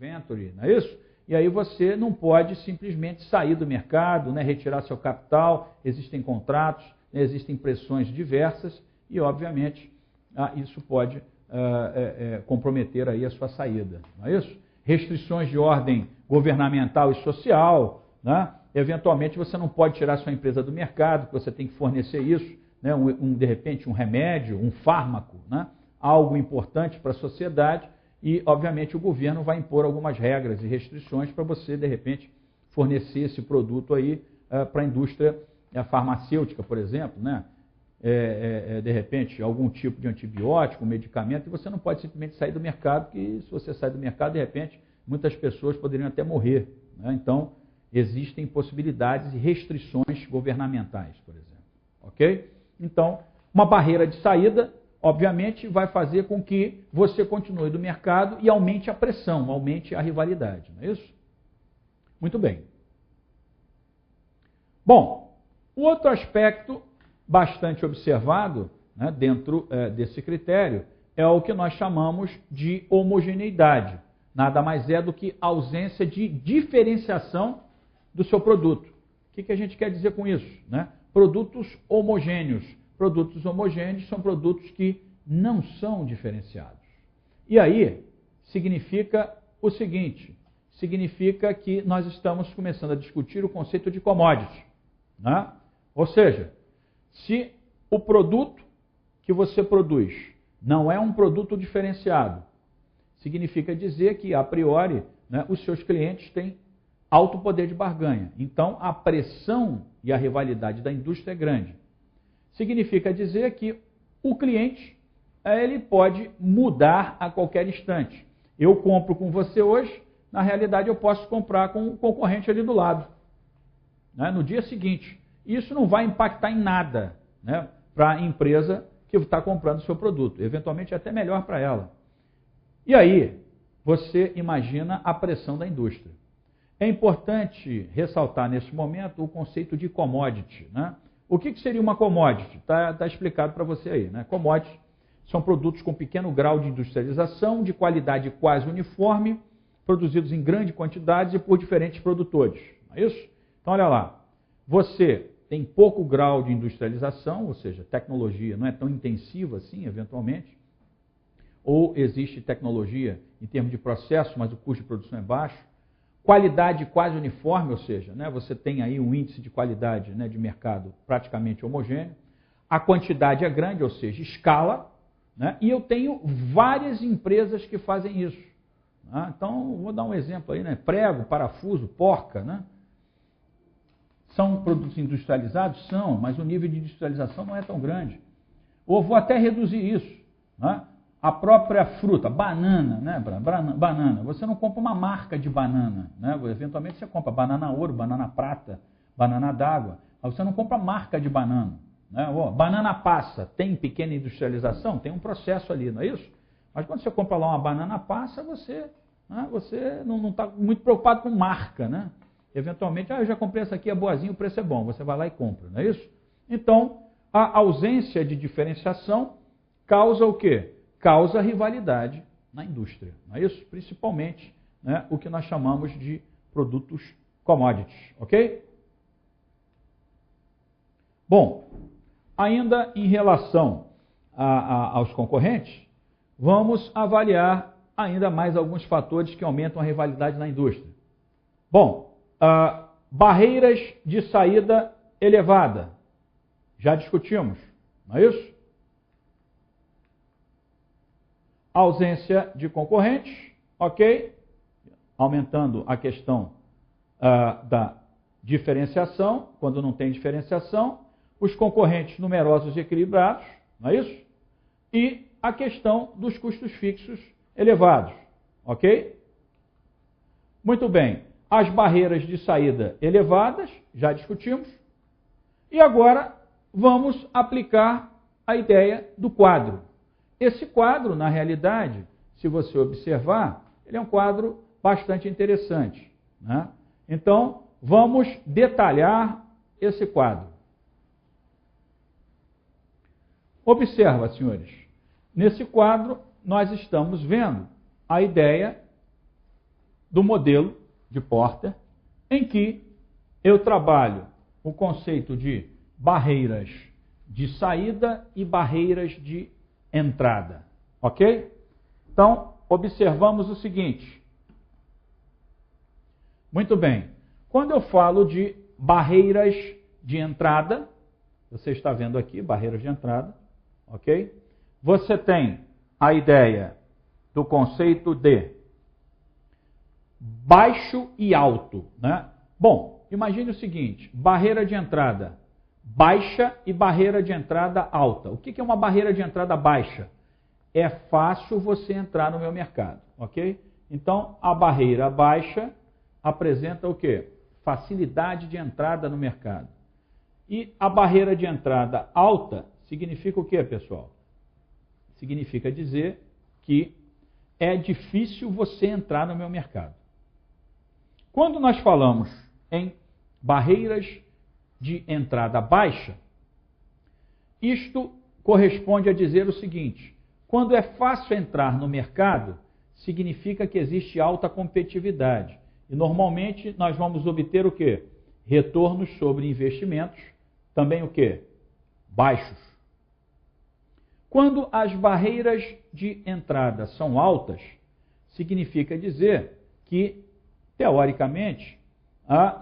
venture, não é isso? E aí você não pode simplesmente sair do mercado, né, retirar seu capital, existem contratos, né, existem pressões diversas e, obviamente, isso pode comprometer aí a sua saída, não é isso? Restrições de ordem governamental e social, né? Eventualmente você não pode tirar sua empresa do mercado, você tem que fornecer isso, né? De repente um remédio, um fármaco, né? Algo importante para a sociedade e, obviamente, o governo vai impor algumas regras e restrições para você, de repente, fornecer esse produto aí para a indústria farmacêutica, por exemplo, né? De repente, algum tipo de antibiótico, medicamento, e você não pode simplesmente sair do mercado, porque se você sair do mercado, de repente, muitas pessoas poderiam até morrer, né? Então, existem possibilidades e restrições governamentais, por exemplo. Ok? Então, uma barreira de saída, obviamente, vai fazer com que você continue do mercado e aumente a pressão, aumente a rivalidade, não é isso? Muito bem. Bom, o outro aspecto bastante observado, né, dentro desse critério é o que nós chamamos de homogeneidade. Nada mais é do que ausência de diferenciação do seu produto. O que a gente quer dizer com isso? Né? Produtos homogêneos. Produtos homogêneos são produtos que não são diferenciados. E aí, significa o seguinte, significa que nós estamos começando a discutir o conceito de commodity, né? Ou seja, se o produto que você produz não é um produto diferenciado, significa dizer que, a priori, né, os seus clientes têm alto poder de barganha. Então, a pressão e a rivalidade da indústria é grande. Significa dizer que o cliente ele pode mudar a qualquer instante. Eu compro com você hoje, na realidade eu posso comprar com um concorrente ali do lado, né, no dia seguinte. Isso não vai impactar em nada, né, para a empresa que está comprando o seu produto. Eventualmente é até melhor para ela. E aí, você imagina a pressão da indústria. É importante ressaltar nesse momento o conceito de commodity, né? O que seria uma commodity? Está explicado para você aí, né? Commodities são produtos com pequeno grau de industrialização, de qualidade quase uniforme, produzidos em grande quantidade e por diferentes produtores. Não é isso? Então, olha lá. Você tem pouco grau de industrialização, ou seja, tecnologia não é tão intensiva assim, eventualmente, ou existe tecnologia em termos de processo, mas o custo de produção é baixo. Qualidade quase uniforme, ou seja, né, você tem aí um índice de qualidade, né, de mercado praticamente homogêneo. A quantidade é grande, ou seja, escala, né, e eu tenho várias empresas que fazem isso. Né? Então, vou dar um exemplo aí, né, prego, parafuso, porca, né? São produtos industrializados? São, mas o nível de industrialização não é tão grande. Ou vou até reduzir isso, né? A própria fruta, banana, né? Banana. Você não compra uma marca de banana, né? Eventualmente você compra banana ouro, banana prata, banana d'água, mas você não compra marca de banana, né? Banana passa, tem pequena industrialização? Tem um processo ali, não é isso? Mas quando você compra lá uma banana passa, você não está muito preocupado com marca, né? Eventualmente, eu já comprei essa aqui, é boazinha, o preço é bom, você vai lá e compra, não é isso? Então, a ausência de diferenciação causa o quê? Causa rivalidade na indústria, não é isso? Principalmente, né, o que nós chamamos de produtos commodities, ok? Bom, ainda em relação aos concorrentes, vamos avaliar ainda mais alguns fatores que aumentam a rivalidade na indústria. Bom, barreiras de saída elevada, já discutimos, não é isso? Ausência de concorrentes, ok? Aumentando a questão da diferenciação, quando não tem diferenciação, os concorrentes numerosos e equilibrados, não é isso? E a questão dos custos fixos elevados, ok? Muito bem, as barreiras de saída elevadas, já discutimos, e agora vamos aplicar a ideia do quadro. Esse quadro, na realidade, se você observar, ele é um quadro bastante interessante, né? Então, vamos detalhar esse quadro. Observa, senhores, nesse quadro nós estamos vendo a ideia do modelo de Porter, em que eu trabalho o conceito de barreiras de saída e barreiras de entrada. Ok? Então, observamos o seguinte. Muito bem. Quando eu falo de barreiras de entrada, você está vendo aqui, barreiras de entrada, ok? Você tem a ideia do conceito de baixo e alto, né? Bom, imagine o seguinte, barreira de entrada baixa e barreira de entrada alta. O que é uma barreira de entrada baixa? É fácil você entrar no meu mercado, ok? Então, a barreira baixa apresenta o quê? Facilidade de entrada no mercado. E a barreira de entrada alta significa o quê, pessoal? Significa dizer que é difícil você entrar no meu mercado. Quando nós falamos em barreiras de entrada baixa, isto corresponde a dizer o seguinte: quando é fácil entrar no mercado, significa que existe alta competitividade. E normalmente nós vamos obter o quê? Retornos sobre investimentos, também o quê? Baixos. Quando as barreiras de entrada são altas, significa dizer que, teoricamente,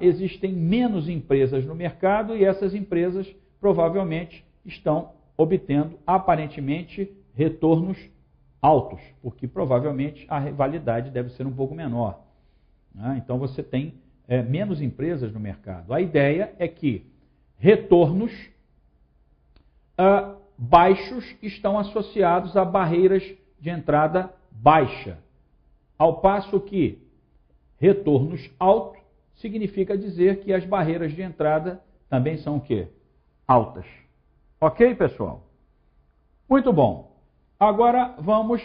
existem menos empresas no mercado e essas empresas provavelmente estão obtendo, aparentemente, retornos altos, porque provavelmente a rivalidade deve ser um pouco menor. Então você tem menos empresas no mercado. A ideia é que retornos baixos estão associados a barreiras de entrada baixa, ao passo que retornos altos significa dizer que as barreiras de entrada também são o quê? Altas. Ok, pessoal? Muito bom. Agora vamos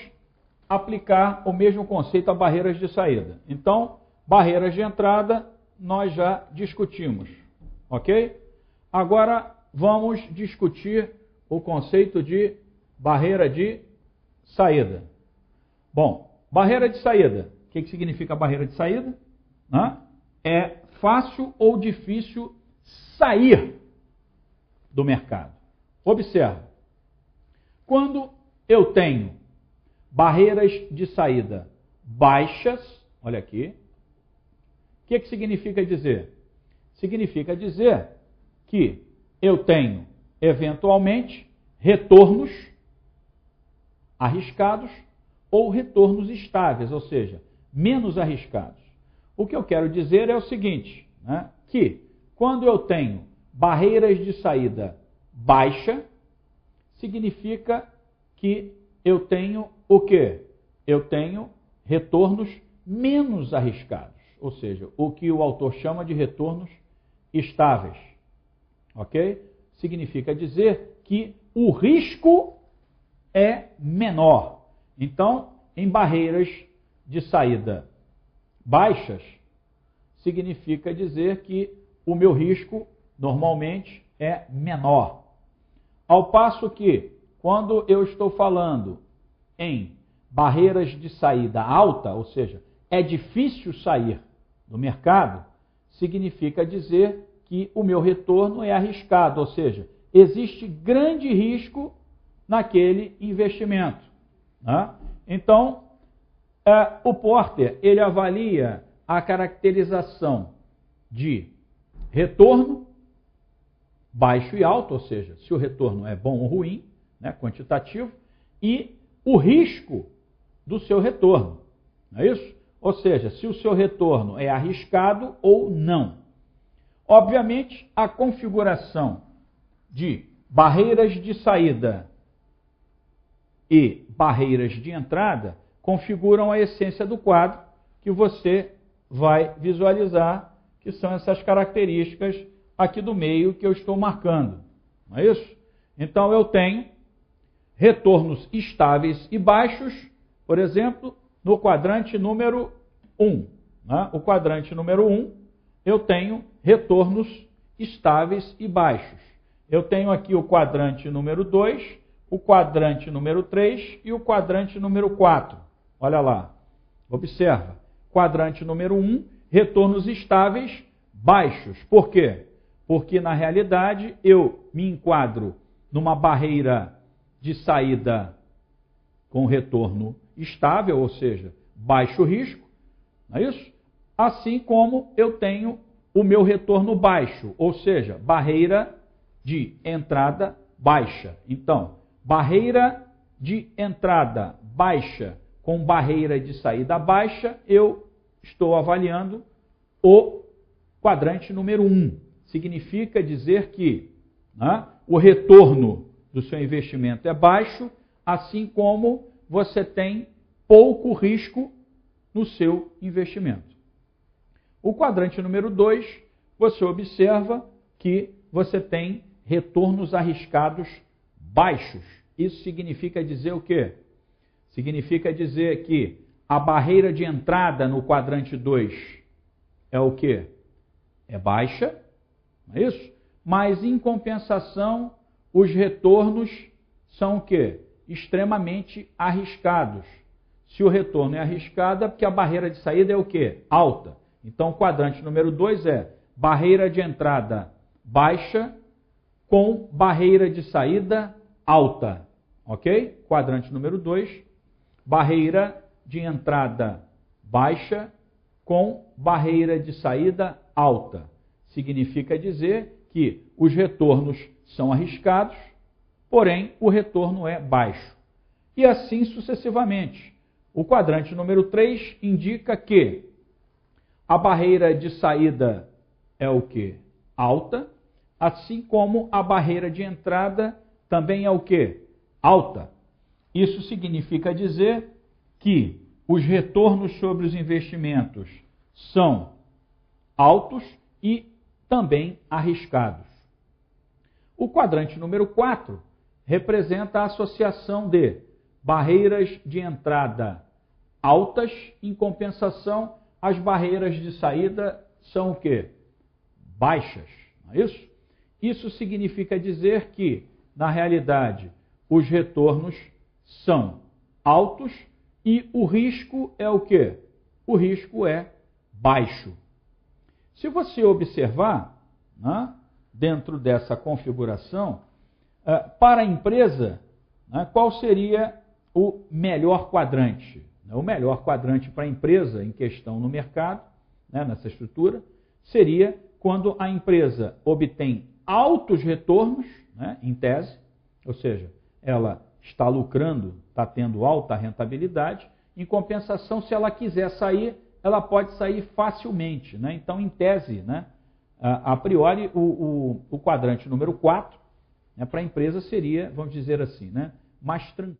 aplicar o mesmo conceito a barreiras de saída. Então, barreiras de entrada nós já discutimos, ok? Agora vamos discutir o conceito de barreira de saída. Bom, barreira de saída. O que significa barreira de saída? É fácil ou difícil sair do mercado. Observa. Quando eu tenho barreiras de saída baixas, olha aqui, o que significa dizer? Significa dizer que eu tenho, eventualmente, retornos arriscados ou retornos estáveis, ou seja, menos arriscados. O que eu quero dizer é o seguinte, que quando eu tenho barreiras de saída baixa, significa que eu tenho o quê? Eu tenho retornos menos arriscados, ou seja, o que o autor chama de retornos estáveis. Ok? Significa dizer que o risco é menor. Então, em barreiras de saída baixas, significa dizer que o meu risco normalmente é menor. Ao passo que, quando eu estou falando em barreiras de saída alta, ou seja, é difícil sair do mercado, significa dizer que o meu retorno é arriscado, ou seja, existe grande risco naquele investimento. Então, o Porter ele avalia a caracterização de retorno baixo e alto, ou seja, se o retorno é bom ou ruim, quantitativo, e o risco do seu retorno. Não é isso? Ou seja, se o seu retorno é arriscado ou não. Obviamente, a configuração de barreiras de saída e barreiras de entrada configuram a essência do quadro que você vai visualizar, que são essas características aqui do meio que eu estou marcando. Não é isso? Então eu tenho retornos estáveis e baixos, por exemplo, no quadrante número 1. O quadrante número 1, eu tenho retornos estáveis e baixos. Eu tenho aqui o quadrante número 2, o quadrante número 3 e o quadrante número 4. Olha lá, observa. Quadrante número 1, retornos estáveis baixos. Por quê? Porque, na realidade, eu me enquadro numa barreira de saída com retorno estável, ou seja, baixo risco, não é isso? Assim como eu tenho o meu retorno baixo, ou seja, barreira de entrada baixa. Então, barreira de entrada baixa com barreira de saída baixa, eu estou avaliando o quadrante número 1. Significa dizer que, né, o retorno do seu investimento é baixo, assim como você tem pouco risco no seu investimento. O quadrante número 2, você observa que você tem retornos arriscados baixos. Isso significa dizer o quê? Significa dizer que a barreira de entrada no quadrante 2 é o quê? É baixa, não é isso? Mas, em compensação, os retornos são o quê? Extremamente arriscados. Se o retorno é arriscado, é porque a barreira de saída é o quê? Alta. Então, o quadrante número 2 é barreira de entrada baixa com barreira de saída alta. Ok? Quadrante número 2, barreira de entrada baixa com barreira de saída alta. Significa dizer que os retornos são arriscados, porém o retorno é baixo. E assim sucessivamente. O quadrante número 3 indica que a barreira de saída é o quê? Alta, assim como a barreira de entrada também é o quê? Alta. Isso significa dizer que os retornos sobre os investimentos são altos e também arriscados. O quadrante número 4 representa a associação de barreiras de entrada altas, em compensação, as barreiras de saída são o quê? Baixas, não é isso? Isso significa dizer que, na realidade, os retornos são altos e o risco é o quê? O risco é baixo. Se você observar, né, dentro dessa configuração, para a empresa, né, qual seria o melhor quadrante? O melhor quadrante para a empresa em questão no mercado, né, nessa estrutura, seria quando a empresa obtém altos retornos, né, em tese, ou seja, ela está lucrando, está tendo alta rentabilidade, em compensação, se ela quiser sair, ela pode sair facilmente, né? Então, em tese, né, a priori, o quadrante número 4, né, para a empresa seria, vamos dizer assim, né, mais tranquilo.